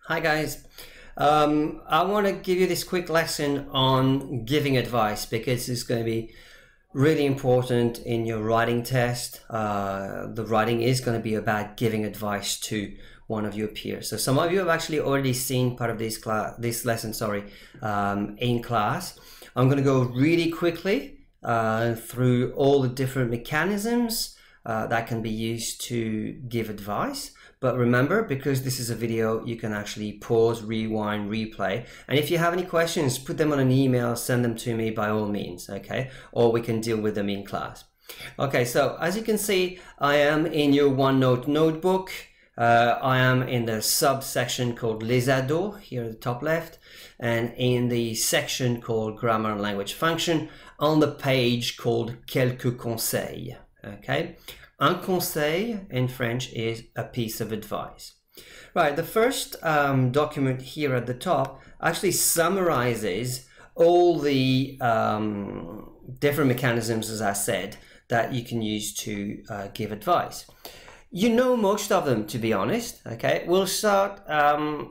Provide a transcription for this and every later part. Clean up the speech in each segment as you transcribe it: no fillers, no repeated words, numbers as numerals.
Hi guys, I want to give you this quick lesson on giving advice because it's going to be really important in your writing test. The writing is going to be about giving advice to one of your peers. So some of you have actually already seen part of this lesson, in class. I'm going to go really quickly through all the different mechanisms that can be used to give advice. But remember, because this is a video, you can actually pause, rewind, replay. And if you have any questions, put them on an email, send them to me by all means, okay? Or we can deal with them in class. Okay, so as you can see, I am in your OneNote notebook. I am in the subsection called Les Ados, here at the top left, and in the section called Grammar and Language Function, on the page called Quelques conseils, okay? Un conseil in French is a piece of advice. Right, the first document here at the top actually summarizes all the different mechanisms, as I said, that you can use to give advice. You know most of them, to be honest, okay? We'll start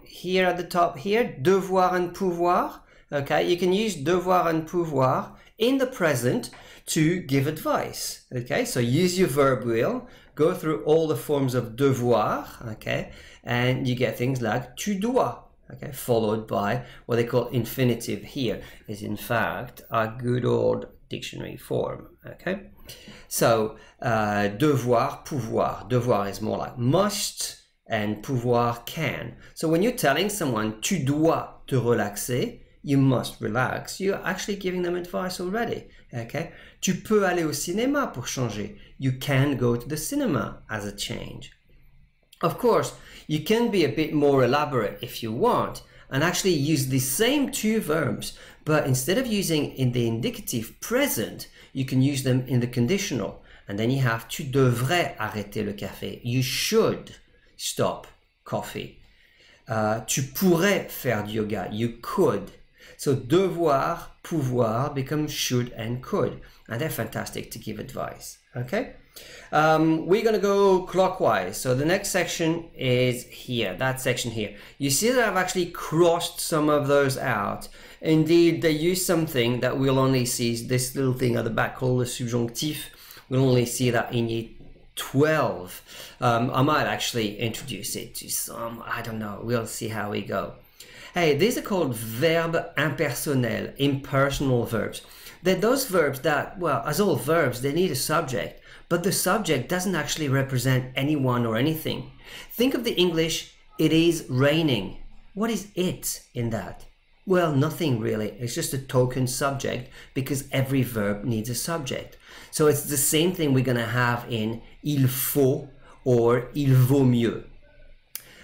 here at the top here, devoir and pouvoir, okay? You can use devoir and pouvoir in the present to give advice, okay? So use your verb wheel, go through all the forms of devoir, okay? And you get things like tu dois, okay? Followed by what they call infinitive here, is in fact a good old dictionary form, okay? So devoir, pouvoir. Devoir is more like must and pouvoir can. So when you're telling someone tu dois te relaxer, you must relax, you're actually giving them advice already, okay? Tu peux aller au cinéma pour changer. You can go to the cinema as a change. Of course, you can be a bit more elaborate if you want and actually use the same two verbs, but instead of using in the indicative present, you can use them in the conditional. And then you have tu devrais arrêter le café. You should stop coffee. Tu pourrais faire du yoga. You could. So devoir, pouvoir become should and could, and they're fantastic to give advice, okay? We're going to go clockwise. So the next section is here, that section here. You see that I've actually crossed some of those out. Indeed, they use something that we'll only see, this little thing at the back called the subjunctif. We'll only see that in year 12. I might actually introduce it to some, I don't know, we'll see how we go. Hey, these are called verbes impersonnels, impersonal verbs. They're those verbs that, well, as all verbs, they need a subject, but the subject doesn't actually represent anyone or anything. Think of the English, it is raining. What is it in that? Well, nothing really. It's just a token subject because every verb needs a subject. So it's the same thing we're going to have in il faut or il vaut mieux.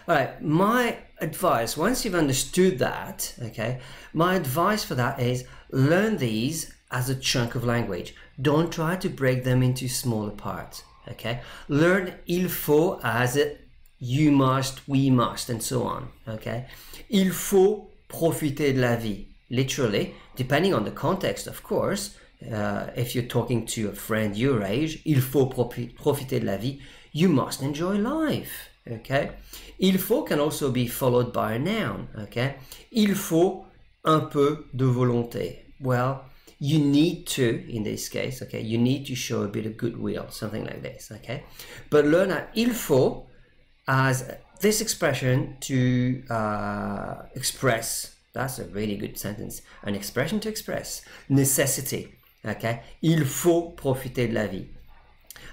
All right, my advice, once you've understood that, okay, my advice for that is learn these as a chunk of language. Don't try to break them into smaller parts, okay? Learn il faut as you must, we must, and so on, okay? Il faut profiter de la vie. Literally, depending on the context, of course, if you're talking to a friend your age, il faut profiter de la vie, you must enjoy life. Okay, il faut can also be followed by a noun. Okay, il faut un peu de volonté. Well, you need to, in this case, okay, you need to show a bit of goodwill, something like this. Okay, but learn that il faut as this expression to express. That's a really good sentence. An expression to express necessity. Okay, il faut profiter de la vie.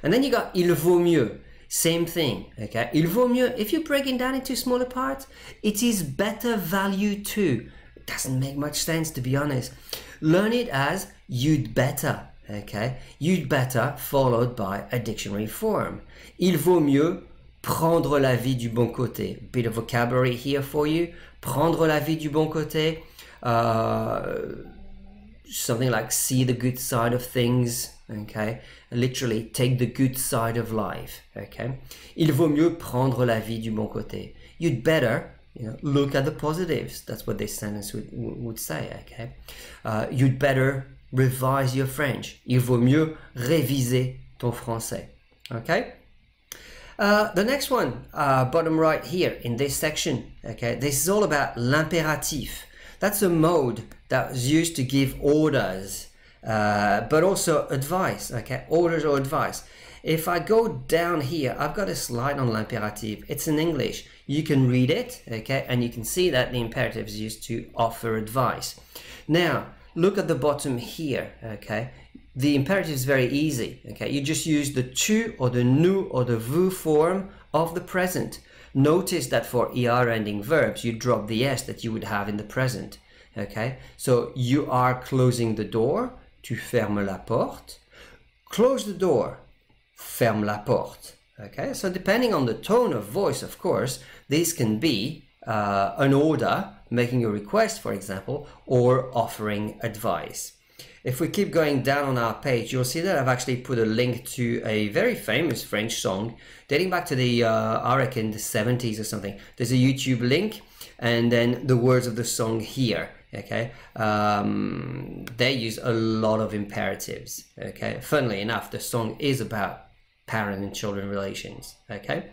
And then you got il vaut mieux. Same thing, okay? Il vaut mieux, if you break it down into smaller parts, it is better value too. It doesn't make much sense, to be honest. Learn it as you'd better, okay? You'd better followed by a dictionary form. Il vaut mieux prendre la vie du bon côté. Bit of vocabulary here for you. Prendre la vie du bon côté. Something like see the good side of things, okay? Literally, take the good side of life, okay? Il vaut mieux prendre la vie du bon côté. You'd better, look at the positives. That's what this sentence would say, okay? You'd better revise your French. Il vaut mieux réviser ton français, okay? The next one, bottom right here in this section, okay, this is all about l'impératif. That's a mode that's used to give orders, but also advice, okay, orders or advice. If I go down here, I've got a slide on l'impératif. It's in English. You can read it, okay, and you can see that the imperative is used to offer advice. Now, look at the bottom here, okay. The imperative is very easy, okay. You just use the tu or the nous or the vous form of the present. Notice that for er ending verbs, you drop the s that you would have in the present, okay. So you are closing the door, tu fermes la porte. Close the door, ferme la porte, okay. So depending on the tone of voice, of course, this can be an order, making a request, for example, or offering advice. If we keep going down on our page, you'll see that I've actually put a link to a very famous French song dating back to the, I reckon, the 70s or something. There's a YouTube link and then the words of the song here, okay? They use a lot of imperatives, okay? Funnily enough, the song is about parent and children relations, okay?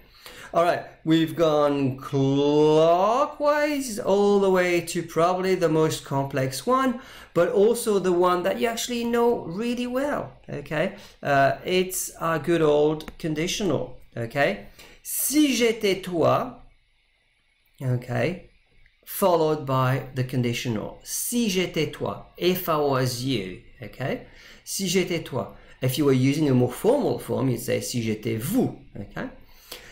All right, we've gone clockwise all the way to probably the most complex one, but also the one that you actually know really well, okay? It's our good old conditional, okay? Si j'étais toi, okay, followed by the conditional. Si j'étais toi, if I was you, okay? Si j'étais toi. If you were using a more formal form, you'd say si j'étais vous, okay?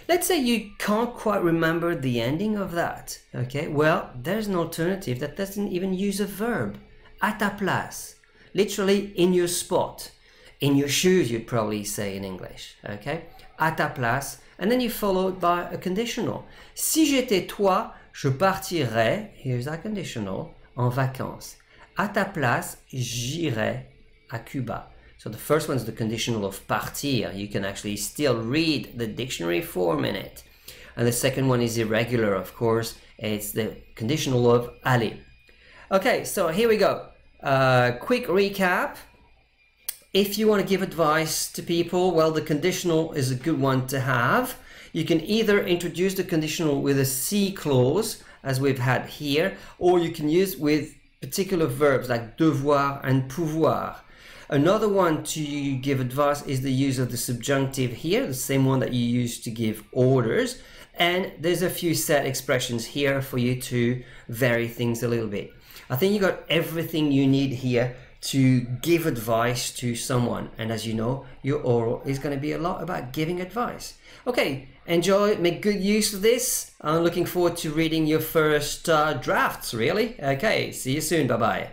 Let's say you can't quite remember the ending of that, okay? Well, there's an alternative that doesn't even use a verb. À ta place, literally in your spot. In your shoes, you'd probably say in English, okay? À ta place, and then you follow it by a conditional. Si j'étais toi, je partirais, here's our conditional, en vacances. À ta place, j'irais à Cuba. So the first one is the conditional of partir. You can actually still read the dictionary form in it. And the second one is irregular, of course. It's the conditional of aller. Okay, so here we go. Quick recap. If you want to give advice to people, well, the conditional is a good one to have. You can either introduce the conditional with a si clause, as we've had here, or you can use with particular verbs like devoir and pouvoir. Another one to give advice is the use of the subjunctive here, the same one that you use to give orders. And there's a few set expressions here for you to vary things a little bit. I think you got everything you need here to give advice to someone. And as you know, your oral is going to be a lot about giving advice. Okay, enjoy, make good use of this. I'm looking forward to reading your first drafts, really. Okay, see you soon. Bye-bye.